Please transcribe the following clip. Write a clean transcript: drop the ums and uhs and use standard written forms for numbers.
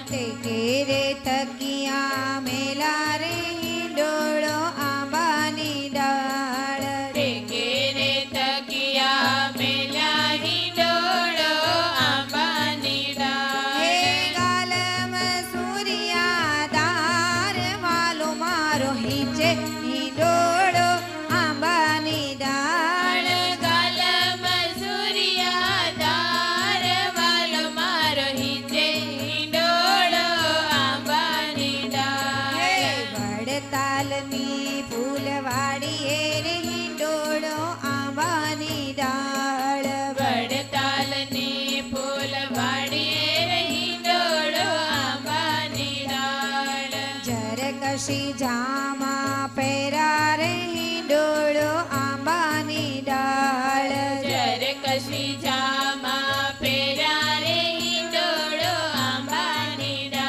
તે કેરે તકિયા મેલા રે હિંડોળો આંબાની ડાળ તે કેરે તકિયા મેલ્યા હિંડોળો આંબાની ડાળ હે ગાલમ સૂર્યા દાર વાલો મારો હિંચે હિંડોળો આંબાની ડાળ ગાલમ સૂર્યાદાર વાલો મારો હિંચે હિંડોળો આંબાની ડાળ હે વડતાલની ફૂલવાડી એ રે હિંડોળો આંબાની ડાળ વડતાલની ફૂલવાડીએ રે હિંડોળો આંબાની ડાળ જરકશી જામ